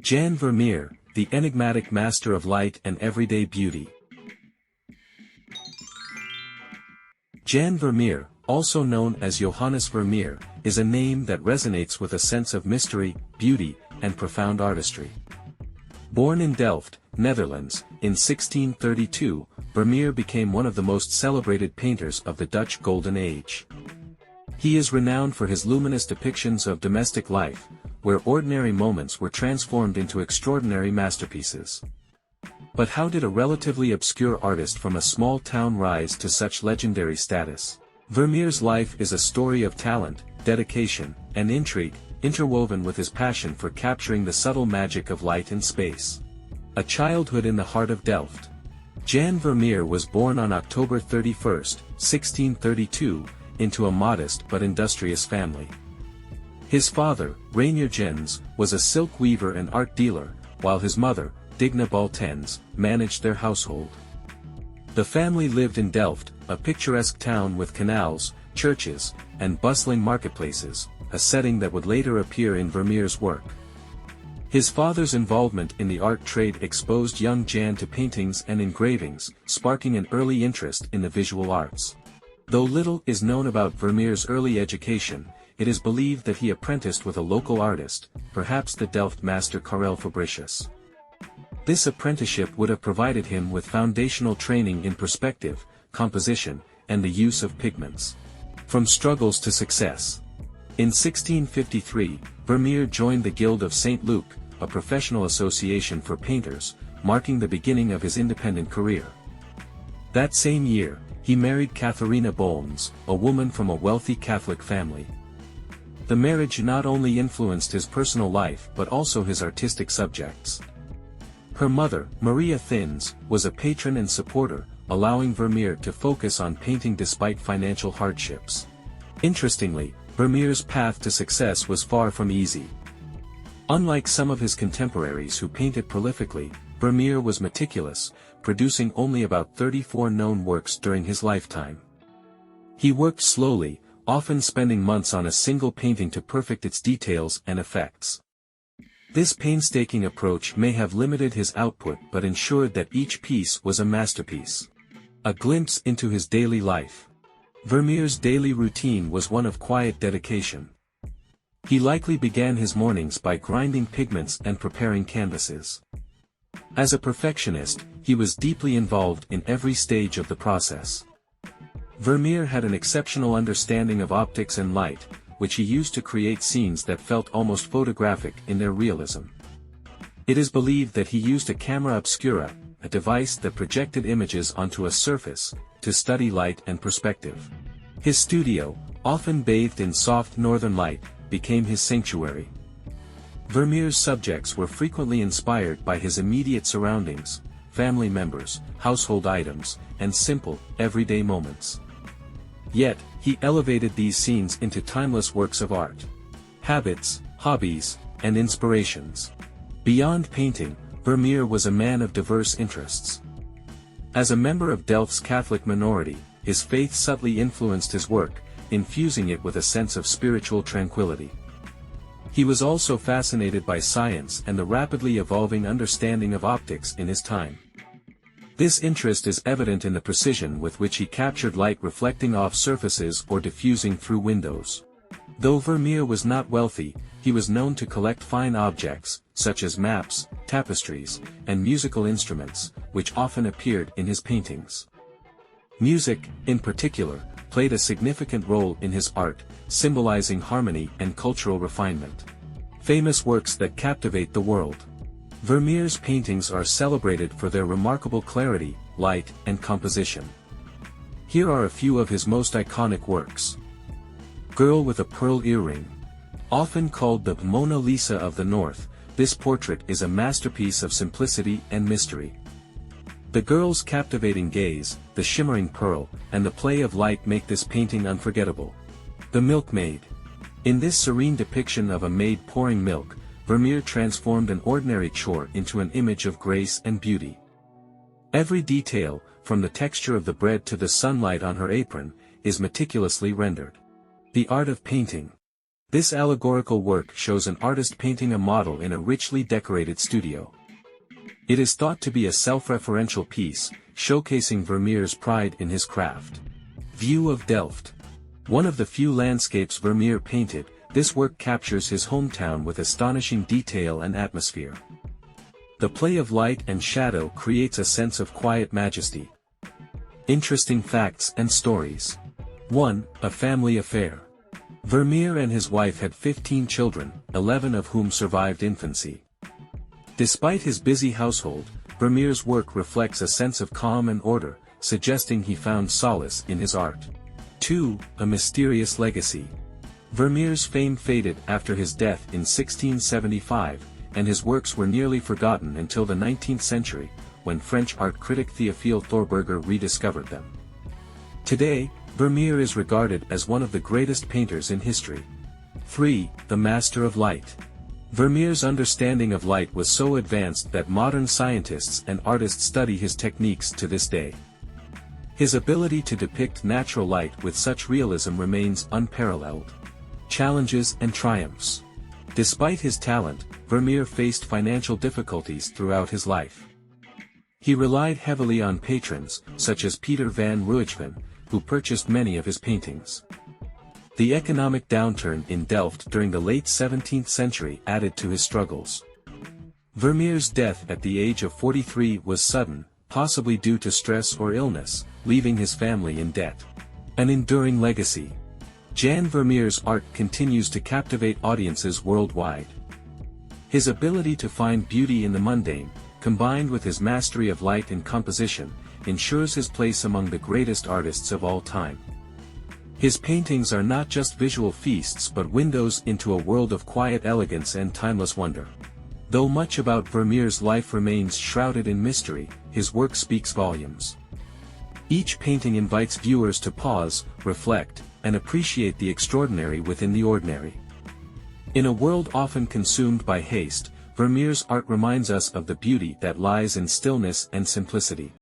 Jan Vermeer, the enigmatic master of light and everyday beauty. Jan Vermeer, also known as Johannes Vermeer, is a name that resonates with a sense of mystery, beauty, and profound artistry. Born in Delft, Netherlands, in 1632, Vermeer became one of the most celebrated painters of the Dutch Golden Age. He is renowned for his luminous depictions of domestic life, where ordinary moments were transformed into extraordinary masterpieces. But how did a relatively obscure artist from a small town rise to such legendary status? Vermeer's life is a story of talent, dedication, and intrigue, interwoven with his passion for capturing the subtle magic of light and space. A childhood in the heart of Delft. Jan Vermeer was born on October 31, 1632, into a modest but industrious family. His father, Reinier Jens, was a silk weaver and art dealer, while his mother, Digna Baltens, managed their household. The family lived in Delft, a picturesque town with canals, churches, and bustling marketplaces, a setting that would later appear in Vermeer's work. His father's involvement in the art trade exposed young Jan to paintings and engravings, sparking an early interest in the visual arts. Though little is known about Vermeer's early education, it is believed that he apprenticed with a local artist, perhaps the Delft master Karel Fabricius. This apprenticeship would have provided him with foundational training in perspective, composition, and the use of pigments. From struggles to success. In 1653, Vermeer joined the Guild of St. Luke, a professional association for painters, marking the beginning of his independent career. That same year, he married Catharina Bolms, a woman from a wealthy Catholic family. The marriage not only influenced his personal life but also his artistic subjects. Her mother, Maria Thins, was a patron and supporter, allowing Vermeer to focus on painting despite financial hardships. Interestingly, Vermeer's path to success was far from easy. Unlike some of his contemporaries who painted prolifically, Vermeer was meticulous, producing only about 34 known works during his lifetime. He worked slowly, often spending months on a single painting to perfect its details and effects. This painstaking approach may have limited his output but ensured that each piece was a masterpiece. A glimpse into his daily life. Vermeer's daily routine was one of quiet dedication. He likely began his mornings by grinding pigments and preparing canvases. As a perfectionist, he was deeply involved in every stage of the process. Vermeer had an exceptional understanding of optics and light, which he used to create scenes that felt almost photographic in their realism. It is believed that he used a camera obscura, a device that projected images onto a surface, to study light and perspective. His studio, often bathed in soft northern light, became his sanctuary. Vermeer's subjects were frequently inspired by his immediate surroundings, family members, household items, and simple, everyday moments. Yet, he elevated these scenes into timeless works of art. Habits, hobbies, and inspirations. Beyond painting, Vermeer was a man of diverse interests. As a member of Delft's Catholic minority, his faith subtly influenced his work, infusing it with a sense of spiritual tranquility. He was also fascinated by science and the rapidly evolving understanding of optics in his time. This interest is evident in the precision with which he captured light reflecting off surfaces or diffusing through windows. Though Vermeer was not wealthy, he was known to collect fine objects, such as maps, tapestries, and musical instruments, which often appeared in his paintings. Music, in particular, played a significant role in his art, symbolizing harmony and cultural refinement. Famous works that captivate the world. Vermeer's paintings are celebrated for their remarkable clarity, light, and composition. Here are a few of his most iconic works. Girl with a Pearl Earring. Often called the Mona Lisa of the North, this portrait is a masterpiece of simplicity and mystery. The girl's captivating gaze, the shimmering pearl, and the play of light make this painting unforgettable. The Milkmaid. In this serene depiction of a maid pouring milk, Vermeer transformed an ordinary chore into an image of grace and beauty. Every detail, from the texture of the bread to the sunlight on her apron, is meticulously rendered. The art of painting. This allegorical work shows an artist painting a model in a richly decorated studio. It is thought to be a self-referential piece, showcasing Vermeer's pride in his craft. View of Delft. One of the few landscapes Vermeer painted, this work captures his hometown with astonishing detail and atmosphere. The play of light and shadow creates a sense of quiet majesty. Interesting facts and stories. 1. A family affair. Vermeer and his wife had 15 children, 11 of whom survived infancy. Despite his busy household, Vermeer's work reflects a sense of calm and order, suggesting he found solace in his art. 2. A mysterious legacy. Vermeer's fame faded after his death in 1675, and his works were nearly forgotten until the 19th century, when French art critic Théophile Thorberger rediscovered them. Today, Vermeer is regarded as one of the greatest painters in history. 3. The Master of Light. Vermeer's understanding of light was so advanced that modern scientists and artists study his techniques to this day. His ability to depict natural light with such realism remains unparalleled. Challenges and triumphs. Despite his talent, Vermeer faced financial difficulties throughout his life. He relied heavily on patrons, such as Peter van Ruijven, who purchased many of his paintings. The economic downturn in Delft during the late 17th century added to his struggles. Vermeer's death at the age of 43 was sudden, possibly due to stress or illness, leaving his family in debt. An enduring legacy. Jan Vermeer's art continues to captivate audiences worldwide. His ability to find beauty in the mundane, combined with his mastery of light and composition, ensures his place among the greatest artists of all time. His paintings are not just visual feasts but windows into a world of quiet elegance and timeless wonder. Though much about Vermeer's life remains shrouded in mystery, his work speaks volumes. Each painting invites viewers to pause, reflect, and appreciate the extraordinary within the ordinary. In a world often consumed by haste, Vermeer's art reminds us of the beauty that lies in stillness and simplicity.